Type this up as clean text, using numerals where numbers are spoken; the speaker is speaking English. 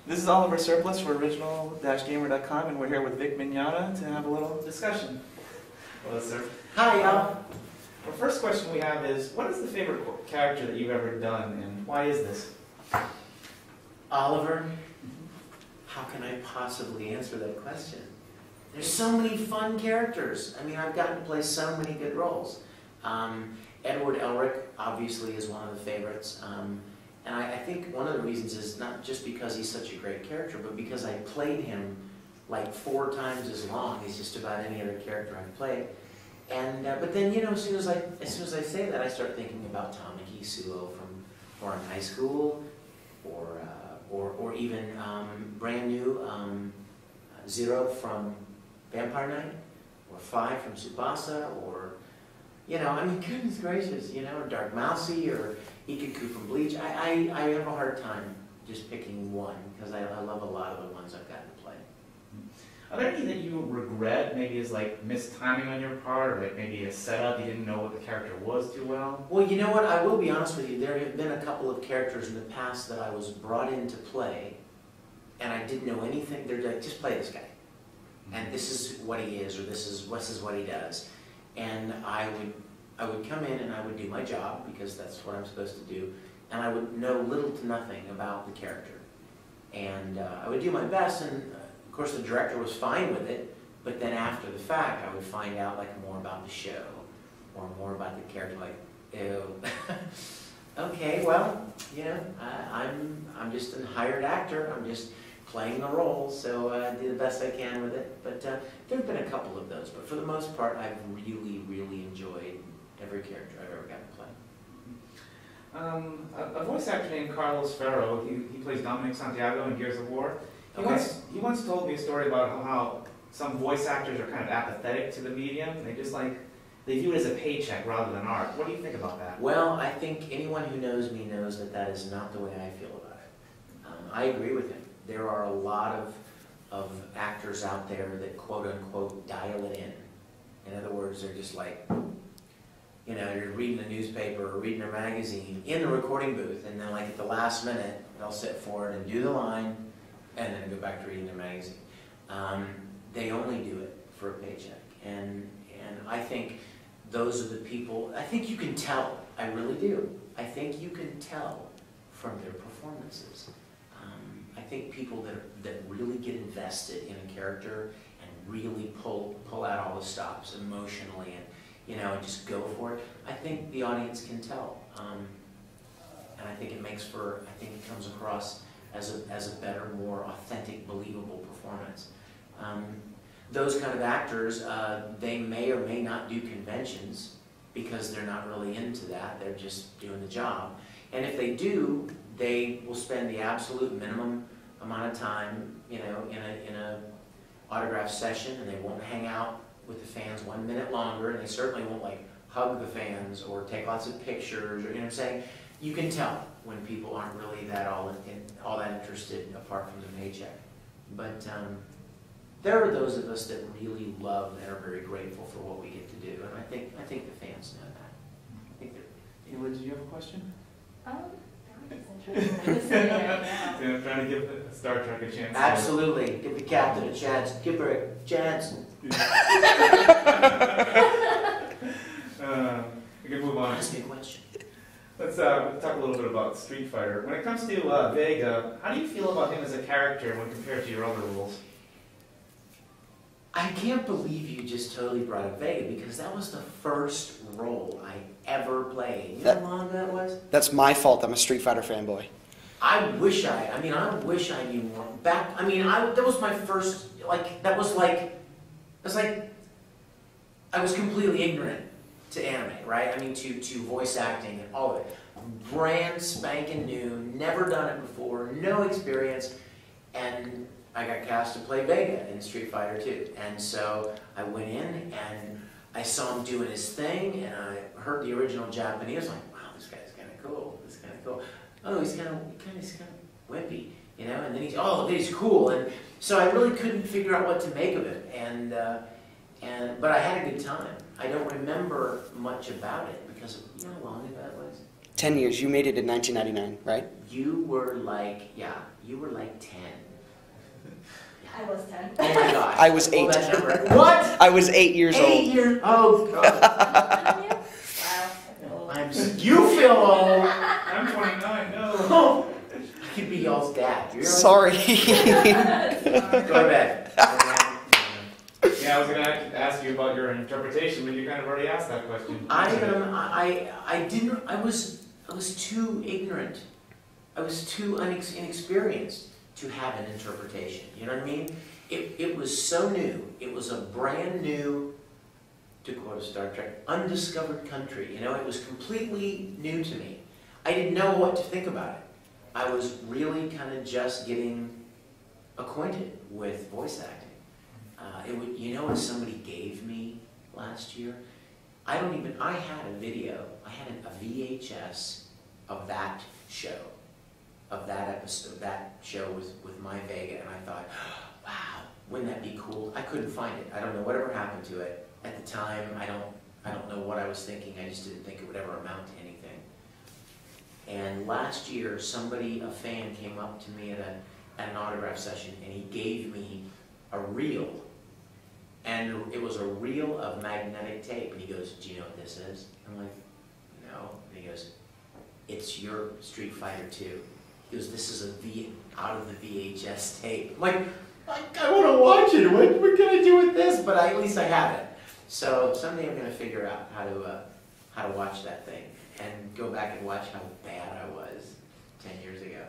This is Oliver Surplus for original-gamer.com, and we're here with Vic Mignogna to have a little discussion. Hello, sir. Hi, y'all. The first question we have is, what is the favorite character that you've ever done, and why is this? Oliver, how can I possibly answer that question? There's so many fun characters. I mean, I've gotten to play so many good roles. Edward Elric, obviously, is one of the favorites. And I think one of the reasons is not just because he's such a great character, but because I played him like 4 times as long as just about any other character I've played. And but then, you know, as soon as I say that, I start thinking about Tamaki Suo from Foreign High School, or even brand new Zero from Vampire Knight, or 5 from Tsubasa, or, you know, I mean, goodness gracious, you know, or Dark Mousy, or Ikaku from Bleach. I have a hard time just picking one, because I love a lot of the ones I've gotten to play. Are there any that you regret, maybe as like mistiming on your part, or like maybe a setup, you didn't know what the character was too well? Well, you know what, I will be honest with you, there have been a couple of characters in the past that I was brought in to play, and I didn't know anything. They're like, just play this guy, and this is what he is, or this is what he does. And I would come in and I would do my job, because that's what I'm supposed to do, and I would know little to nothing about the character. And I would do my best, and of course the director was fine with it, but then after the fact I would find out like more about the show, or more about the character, like, ew. Okay, well, you know, I'm just a hired actor, I'm just playing the role, so I do the best I can with it. But there have been a couple of those, but for the most part I've really, really enjoyed every character I've ever gotten to play. A voice actor named Carlos Ferro, he plays Dominic Santiago in Gears of War. He once told me a story about how some voice actors are kind of apathetic to the medium. They view it as a paycheck rather than art. What do you think about that? Well, I think anyone who knows me knows that that is not the way I feel about it. I agree with him. There are a lot of actors out there that quote-unquote dial it in. In other words, they're just like, you know, you're reading the newspaper or reading a magazine in the recording booth, and then like at the last minute, they'll sit forward and do the line, and then go back to reading the magazine. They only do it for a paycheck. And I think those are the people, I think you can tell, I really do. I think you can tell from their performances. I think people that really get invested in a character and really pull out all the stops emotionally, and, you know, and just go for it, I think the audience can tell. And I think it comes across as a better, more authentic, believable performance. Those kind of actors, they may or may not do conventions, because they're not really into that, they're just doing the job. And if they do, they will spend the absolute minimum amount of time, you know, in a autograph session, and they won't hang out with the fans 1 minute longer, and they certainly won't like hug the fans or take lots of pictures, or, you know what I'm saying? You can tell when people aren't really all that interested apart from the paycheck. But there are those of us that really love and are very grateful for what we get to do, and I think the fans know that. I think Ela, did you have a question? I'm just interested in listening right now. Yeah, I'm trying to give Star Trek a chance. Absolutely. Give the captain a chance. Give her a chance. We can move on. Ask me a question. Let's talk a little bit about Street Fighter. When it comes to Vega, how do you feel about him as a character when compared to your other roles? I can't believe you just totally brought up Vega, because that was the first role I ever played. You know how long that was? That's my fault. I'm a Street Fighter fanboy. I wish I knew more. That was my first, I was completely ignorant to anime, right? I mean, to voice acting and all of it. Brand spanking new, never done it before, no experience, and I got cast to play Vega in Street Fighter 2. And so I went in and I saw him doing his thing, and I heard the original Japanese. I'm like, wow, this guy's kind of cool. This is kind of cool. Oh, he's kind of wimpy, you know. And then he's cool. And so I really couldn't figure out what to make of it. But I had a good time. I don't remember much about it, because you know how long ago that was. 10 years. You made it in 1999, right? You were like, yeah, you were like 10. I was 10. Oh my gosh. I was Hold 8. that number. What? I was 8 years 8 old. years? Oh, God. Wow. You feel old. I'm 29, no. Oh, I could be y'all's dad. You're Sorry. Go to bed. Yeah, I was going to ask you about your interpretation, but you kind of already asked that question. I didn't, I was too ignorant. I was too inexperienced to have an interpretation. You know what I mean? It was so new. It was a brand new, to quote a Star Trek, undiscovered country. You know, it was completely new to me. I didn't know what to think about it. I was really kind of just getting acquainted with voice acting. You know what somebody gave me last year? I had a video, I had a VHS of that show, of that episode, that show with my Vega, and I thought, wow, wouldn't that be cool? I couldn't find it. I don't know whatever happened to it. At the time, I don't know what I was thinking. I just didn't think it would ever amount to anything. And last year, a fan came up to me at an autograph session, and he gave me a reel. And it was a reel of magnetic tape. And he goes, "Do you know what this is?" I'm like, "No." And he goes, "It's your Street Fighter 2. He goes, "This is out of the VHS tape." I'm like, I want to watch it. What can I do with this? But at least I have it. So someday I'm going to figure out how to watch that thing and go back and watch how bad I was 10 years ago.